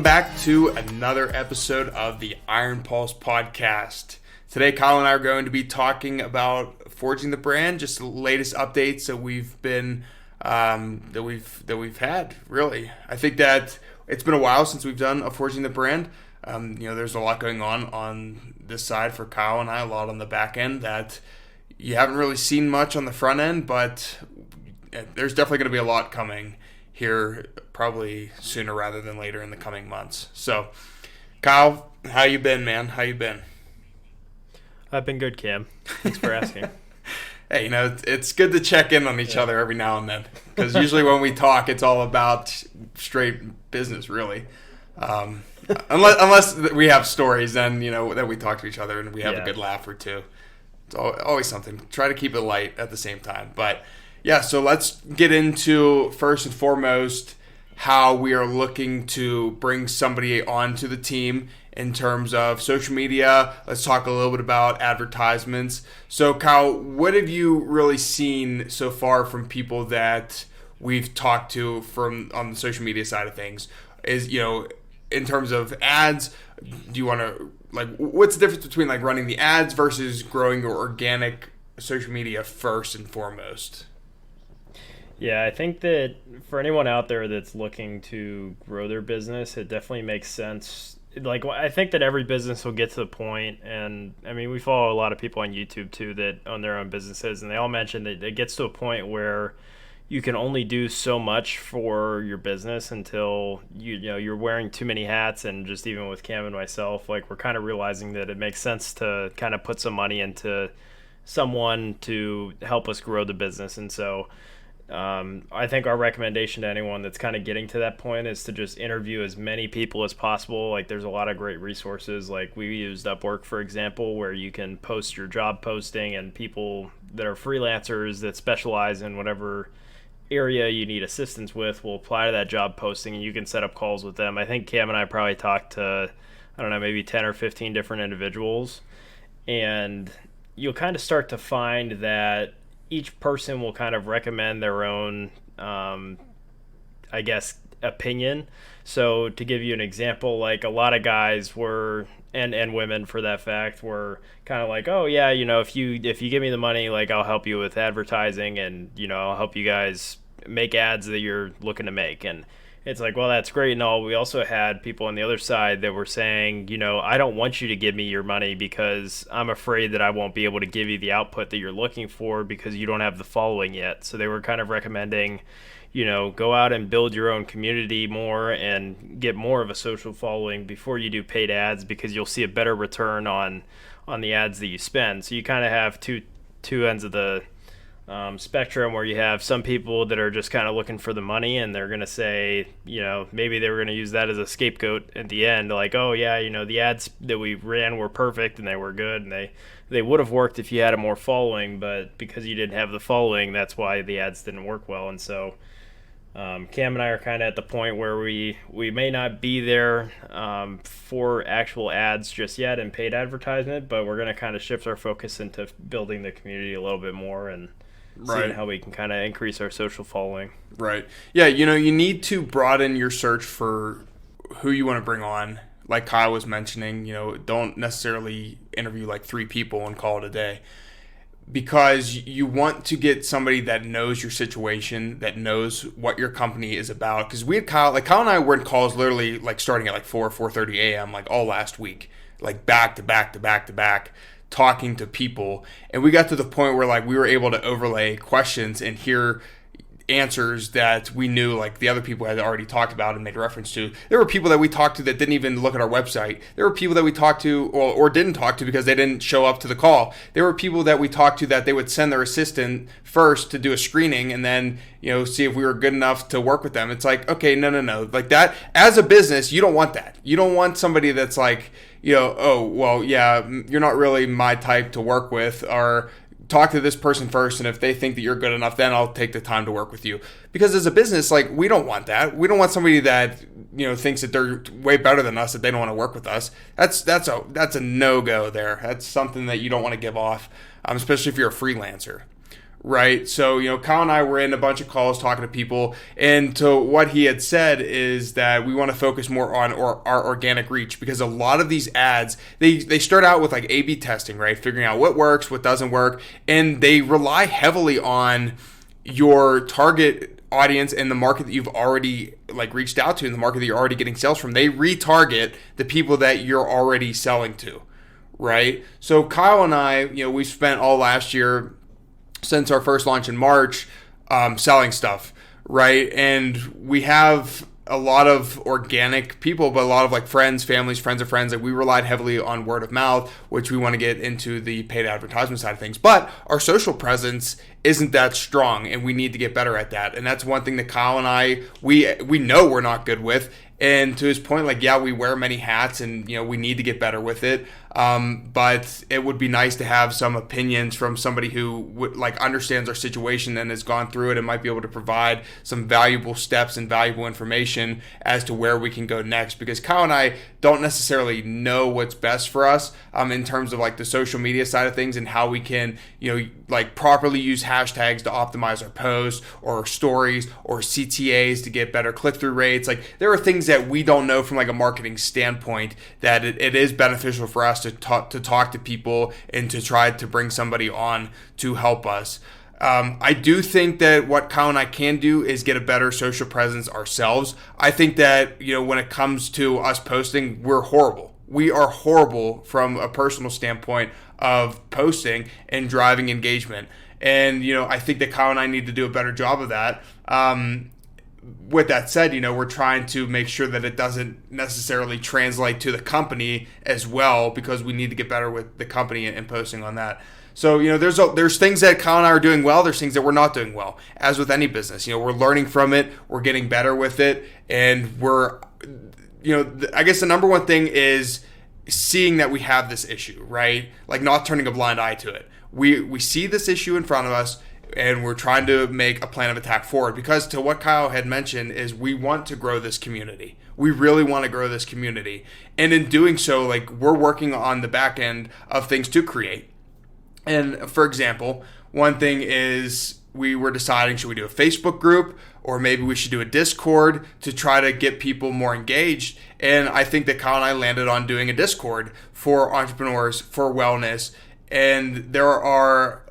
Welcome back to another episode of the Iron Pulse podcast. Today, Kyle and I are going to be talking about Forging the Brand, just the latest updates that we've been that we've had. Really, I think that it's been a while since we've done a Forging the Brand. There's a lot going on this side for Kyle and I, a lot on the back end that you haven't really seen much on the front end, but there's definitely going to be a lot coming here probably sooner rather than later in the coming months. So, Kyle, how you been, man? How you been? I've been good, Cam. Thanks for asking. Hey, it's good to check in on each other every now and then, because usually when we talk, it's all about straight business, really. Unless we have stories, then that we talk to each other and we have a good laugh or two. It's always something. Try to keep it light at the same time, but. Yeah, so let's get into, first and foremost, how we are looking to bring somebody onto the team in terms of social media. Let's talk a little bit about advertisements. So, Kyle, what have you really seen so far from people that we've talked to on the social media side of things? In terms of ads, do you want to, what's the difference between, running the ads versus growing your organic social media first and foremost? Yeah, I think that for anyone out there that's looking to grow their business, it definitely makes sense. I think that every business will get to the point, and I mean, we follow a lot of people on YouTube too that own their own businesses, and they all mention that it gets to a point where you can only do so much for your business until you're wearing too many hats. And just even with Cam and myself, we're kind of realizing that it makes sense to kind of put some money into someone to help us grow the business. And so I think our recommendation to anyone that's kind of getting to that point is to just interview as many people as possible. There's a lot of great resources. We used Upwork, for example, where you can post your job posting, and people that are freelancers that specialize in whatever area you need assistance with will apply to that job posting, and you can set up calls with them. I think Cam and I probably talked to, maybe 10 or 15 different individuals, and you'll kind of start to find that each person will kind of recommend their own, opinion. So to give you an example, a lot of guys were, and women for that fact, were kind of oh yeah, if you give me the money, I'll help you with advertising, and I'll help you guys make ads that you're looking to make. And it's well, that's great and all. We also had people on the other side that were saying, I don't want you to give me your money because I'm afraid that I won't be able to give you the output that you're looking for because you don't have the following yet. So they were kind of recommending, go out and build your own community more and get more of a social following before you do paid ads, because you'll see a better return on the ads that you spend. So you kind of have two ends of the spectrum, where you have some people that are just kind of looking for the money, and they're going to say, maybe they were going to use that as a scapegoat at the end, oh yeah, the ads that we ran were perfect and they were good, and they would have worked if you had a more following, but because you didn't have the following, that's why the ads didn't work well. And so Cam and I are kind of at the point where we may not be there for actual ads just yet and paid advertisement, but we're going to kind of shift our focus into building the community a little bit more and seeing how we can kind of increase our social following. Right. Yeah, you need to broaden your search for who you want to bring on. Like Kyle was mentioning, don't necessarily interview 3 people and call it a day, because you want to get somebody that knows your situation, that knows what your company is about. Because we had Kyle and I were in calls literally starting at 4:30 a.m. All last week, back to back, talking to people, and we got to the point where we were able to overlay questions and hear answers that we knew the other people had already talked about and made reference to. There were people that we talked to that didn't even look at our website. There were people that we talked to or didn't talk to because they didn't show up to the call. There were people that we talked to that they would send their assistant first to do a screening and then see if we were good enough to work with them. It's okay, no. That, as a business, you don't want that. You don't want somebody that's oh, well, yeah, you're not really my type to work with, or talk to this person first, and if they think that you're good enough, then I'll take the time to work with you. Because as a business, we don't want that. We don't want somebody that thinks that they're way better than us, that they don't want to work with us. That's a no-go there. That's something that you don't want to give off, especially if you're a freelancer. right? So, Kyle and I were in a bunch of calls talking to people, and to what he had said is that we want to focus more on our organic reach, because a lot of these ads, they start out with like A/B testing, right? Figuring out what works, what doesn't work, and they rely heavily on your target audience and the market that you've already like reached out to, and the market that you're already getting sales from. They retarget the people that you're already selling to, right? So Kyle and I, we spent all last year since our first launch in March selling stuff, right? And we have a lot of organic people, but a lot of like friends, families, friends of friends. Like we relied heavily on word of mouth, which we want to get into the paid advertisement side of things. But our social presence isn't that strong, and we need to get better at that. And that's one thing that Kyle and I, we know we're not good with. And to his point, like, yeah, we wear many hats, and we need to get better with it. But it would be nice to have some opinions from somebody who understands our situation and has gone through it, and might be able to provide some valuable steps and valuable information as to where we can go next. Because Kyle and I don't necessarily know what's best for us in terms of like the social media side of things, and how we can properly use hashtags to optimize our posts or our stories or CTAs to get better click-through rates. Like there are things that we don't know from like a marketing standpoint, that it is beneficial for us to talk to people and to try to bring somebody on to help us. I do think that what Kyle and I can do is get a better social presence ourselves. I think that, when it comes to us posting, we're horrible. We are horrible from a personal standpoint of posting and driving engagement. And, I think that Kyle and I need to do a better job of that. With that said, we're trying to make sure that it doesn't necessarily translate to the company as well, because we need to get better with the company and posting on that. So, there's things that Kyle and I are doing well. There's things that we're not doing well, as with any business. We're learning from it. We're getting better with it. And we're, I guess the number one thing is seeing that we have this issue, right? Like not turning a blind eye to it. We see this issue in front of us, and we're trying to make a plan of attack forward, because to what Kyle had mentioned is we want to grow this community. We really want to grow this community. And in doing so, like we're working on the back end of things to create. And for example, one thing is we were deciding, should we do a Facebook group, or maybe we should do a Discord to try to get people more engaged. And I think that Kyle and I landed on doing a Discord for entrepreneurs, for wellness. And there are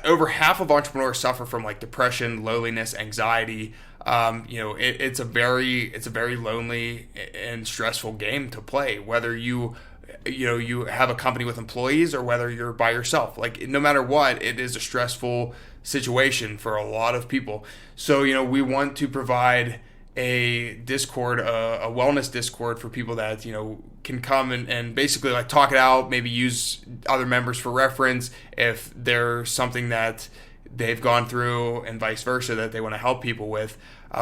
over half of entrepreneurs suffer from like depression, loneliness, anxiety. It's a very lonely and stressful game to play, whether you have a company with employees or whether you're by yourself. Like no matter what, it is a stressful situation for a lot of people. So, we want to provide a Discord, a wellness Discord for people that, can come and basically like talk it out, maybe use other members for reference if there's something that they've gone through and vice versa that they want to help people with.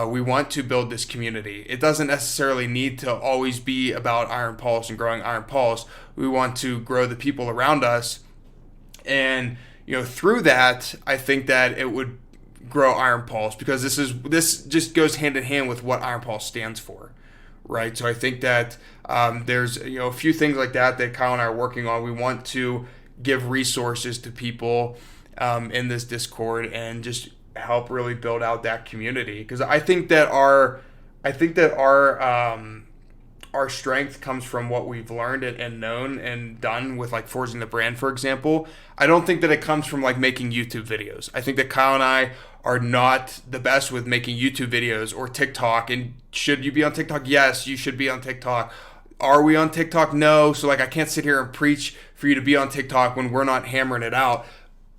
We want to build this community. It doesn't necessarily need to always be about Iron Pulse and growing Iron Pulse. We want to grow the people around us. And, through that, I think that it would grow Iron Pulse, because this just goes hand in hand with what Iron Pulse stands for, right? So I think that there's a few things like that Kyle and I are working on. We want to give resources to people in this Discord and just help really build out that community, because I think that our strength comes from what we've learned and known and done with like forging the brand, for example. I don't think that it comes from like making YouTube videos. I think that Kyle and I are not the best with making YouTube videos or TikTok. And should you be on TikTok? Yes, you should be on TikTok. Are we on TikTok? No. So like I can't sit here and preach for you to be on TikTok when we're not hammering it out.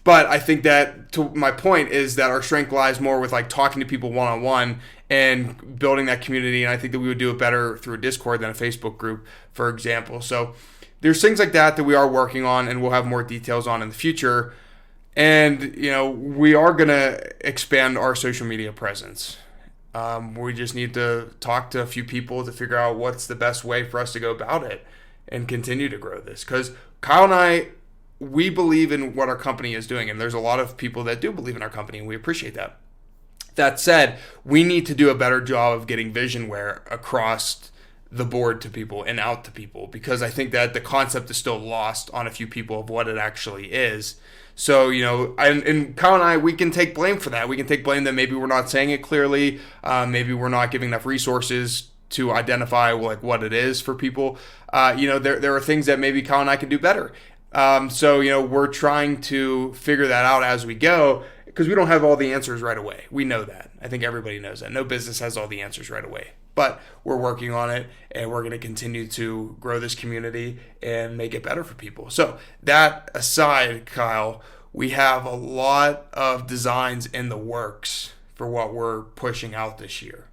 But I think that, to my point, is that our strength lies more with like talking to people one-on-one and building that community. And I think that we would do it better through a Discord than a Facebook group, for example. So there's things like that we are working on, and we'll have more details on in the future. And, we are going to expand our social media presence. We just need to talk to a few people to figure out what's the best way for us to go about it and continue to grow this. Because Kyle and I, we believe in what our company is doing, and there's a lot of people that do believe in our company, and we appreciate that. That said, we need to do a better job of getting Visionware across the board to people and out to people, because I think that the concept is still lost on a few people of what it actually is. So, and Kyle and I, we can take blame for that. We can take blame that maybe we're not saying it clearly. Maybe we're not giving enough resources to identify like what it is for people. There are things that maybe Kyle and I can do better. So, we're trying to figure that out as we go, because we don't have all the answers right away. We know that. I think everybody knows that. No business has all the answers right away. But we're working on it, and we're going to continue to grow this community and make it better for people. So that aside, Kyle, we have a lot of designs in the works for what we're pushing out this year.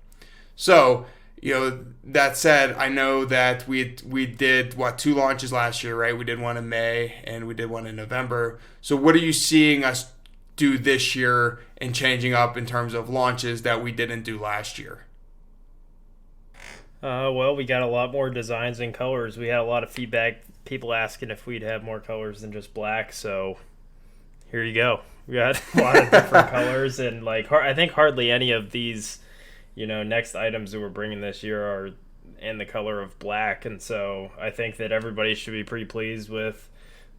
So, that said, I know that we did, 2 launches last year, right? We did one in May, and we did one in November. So what are you seeing us do this year and changing up in terms of launches that we didn't do last year? Well, we got a lot more designs and colors. We had a lot of feedback, people asking if we'd have more colors than just black, so here you go. We got a lot of different colors, and I think hardly any of these, next items that we're bringing this year are in the color of black, and so I think that everybody should be pretty pleased with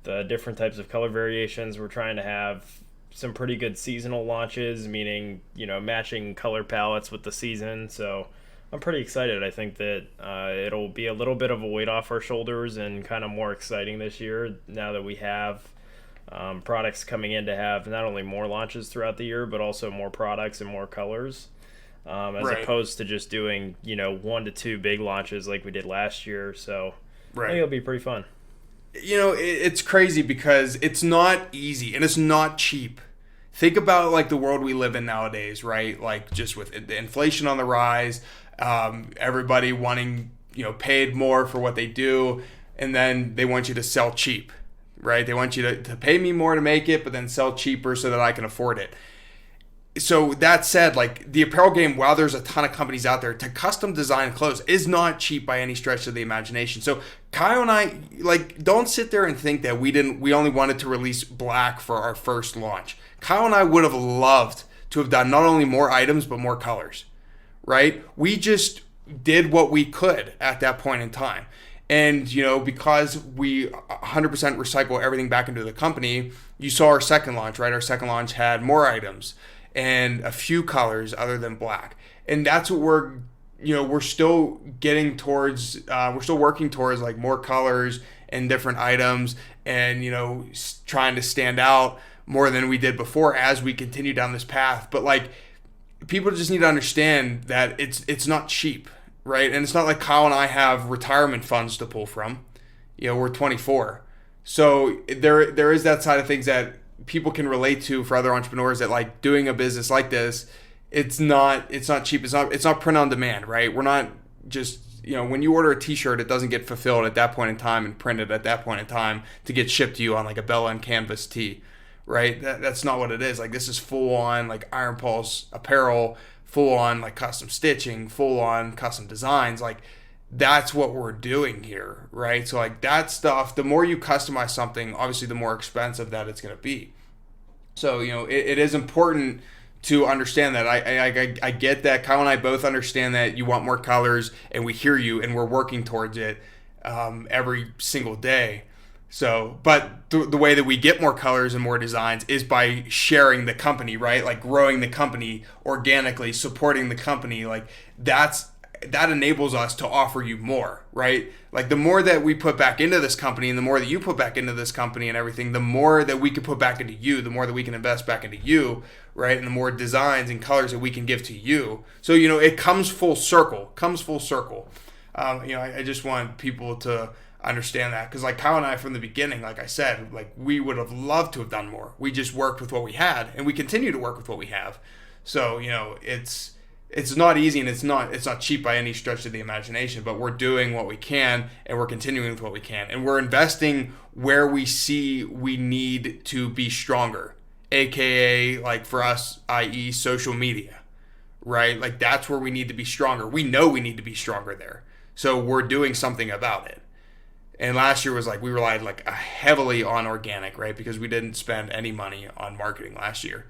the different types of color variations. We're trying to have some pretty good seasonal launches, meaning, matching color palettes with the season, so I'm pretty excited. I think that it'll be a little bit of a weight off our shoulders and kind of more exciting this year now that we have products coming in to have not only more launches throughout the year, but also more products and more colors, as opposed to just doing 1 to 2 big launches like we did last year. So I think it'll be pretty fun. It's crazy because it's not easy and it's not cheap. Think about the world we live in nowadays, right? Just with the inflation on the rise, everybody wanting paid more for what they do, and then they want you to sell cheap, right? They want you to pay me more to make it, but then sell cheaper so that I can afford it. So that said, the apparel game, while there's a ton of companies out there, to custom design clothes is not cheap by any stretch of the imagination. So Kyle and I, don't sit there and think that we only wanted to release black for our first launch. Kyle and I would have loved to have done not only more items, but more colors, right? We just did what we could at that point in time. And, because we 100% recycle everything back into the company, you saw our second launch, right? Our second launch had more items and a few colors other than black. And that's what we're still getting towards, we're still working towards more colors and different items and, trying to stand out more than we did before as we continue down this path. But people just need to understand that it's not cheap, right? And it's not like Kyle and I have retirement funds to pull from. We're 24. So there is that side of things that people can relate to for other entrepreneurs, that doing a business like this, it's not cheap. It's not print on demand, right? We're not just, when you order a t-shirt, it doesn't get fulfilled at that point in time and printed at that point in time to get shipped to you on a Bella and Canvas tee, right? That's not what it is. This is full on Iron Pulse apparel, full on custom stitching, full on custom designs. That's what we're doing here, right? So that stuff, the more you customize something, obviously the more expensive that it's going to be. So, it is important to understand that. I get that. Kyle and I both understand that you want more colors, and we hear you, and we're working towards it every single day. So, but the way that we get more colors and more designs is by sharing the company, right? Growing the company organically, supporting the company. That enables us to offer you more, right? The more that we put back into this company and the more that you put back into this company and everything, the more that we can put back into you, the more that we can invest back into you, right? And the more designs and colors that we can give to you. So, it comes full circle, I just want people to understand that, because Kyle and I from the beginning, like I said, we would have loved to have done more. We just worked with what we had, and we continue to work with what we have. So, it's not easy, and it's not cheap by any stretch of the imagination, but we're doing what we can, and we're continuing with what we can, and we're investing where we see we need to be stronger, aka for us, i.e. social media, right? That's where we need to be stronger. We know we need to be stronger there, so we're doing something about it. And last year was we relied heavily on organic, right? Because we didn't spend any money on marketing last year.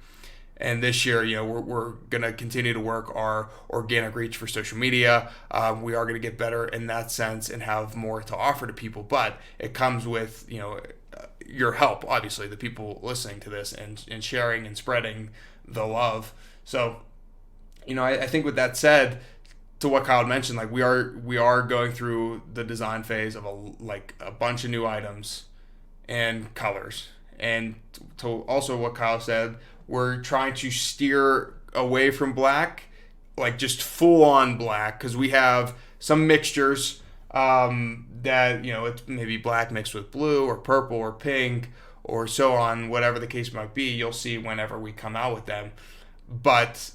And this year, we're going to continue to work our organic reach for social media. We are going to get better in that sense and have more to offer to people. But it comes with, your help, obviously, the people listening to this and sharing and spreading the love. So, I think with that said, to what Kyle mentioned, like we are going through the design phase of a bunch of new items and colors. And to also what Kyle said, we're trying to steer away from black, like just full on black, because we have some mixtures that, it's maybe black mixed with blue or purple or pink or so on, whatever the case might be. You'll see whenever we come out with them. But,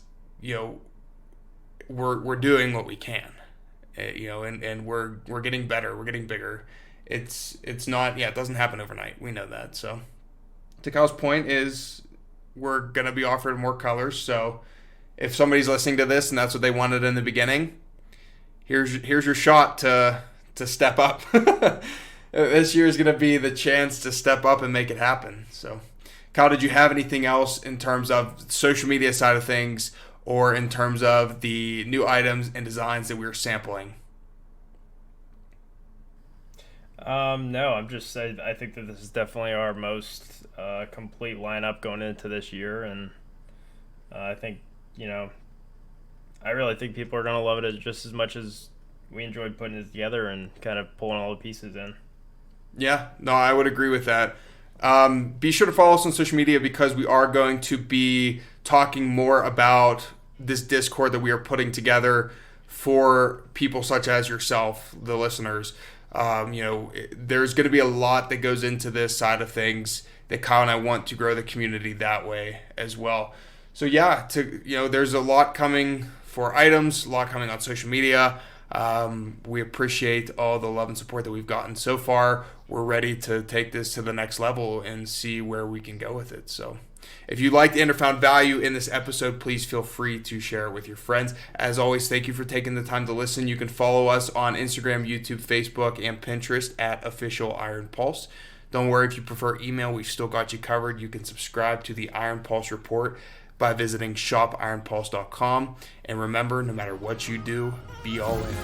we're doing what we can, and we're getting better. We're getting bigger. It's not, it doesn't happen overnight. We know that. So to Kyle's point is, we're going to be offered more colors. So if somebody's listening to this and that's what they wanted in the beginning, here's your shot to step up. This year is going to be the chance to step up and make it happen. So Kyle, did you have anything else in terms of social media side of things or in terms of the new items and designs that we were sampling? No, I think that this is definitely our most complete lineup going into this year, and I think, I really think people are going to love it just as much as we enjoyed putting it together and kind of pulling all the pieces in. Yeah, no, I would agree with that. Be sure to follow us on social media because we are going to be talking more about this Discord that we are putting together for people such as yourself, the listeners. There's going to be a lot that goes into this side of things that Kyle and I want to grow the community that way as well. So there's a lot coming for items, a lot coming on social media. We appreciate all the love and support that we've gotten so far. We're ready to take this to the next level and see where we can go with it. So if you liked and or found value in this episode, please feel free to share it with your friends. As always, thank you for taking the time to listen. You can follow us on Instagram, YouTube, Facebook, and Pinterest at Official Iron Pulse. Don't worry if you prefer email, we've still got you covered. You can subscribe to the Iron Pulse report by visiting shopironpulse.com. And remember, no matter what you do, be all in.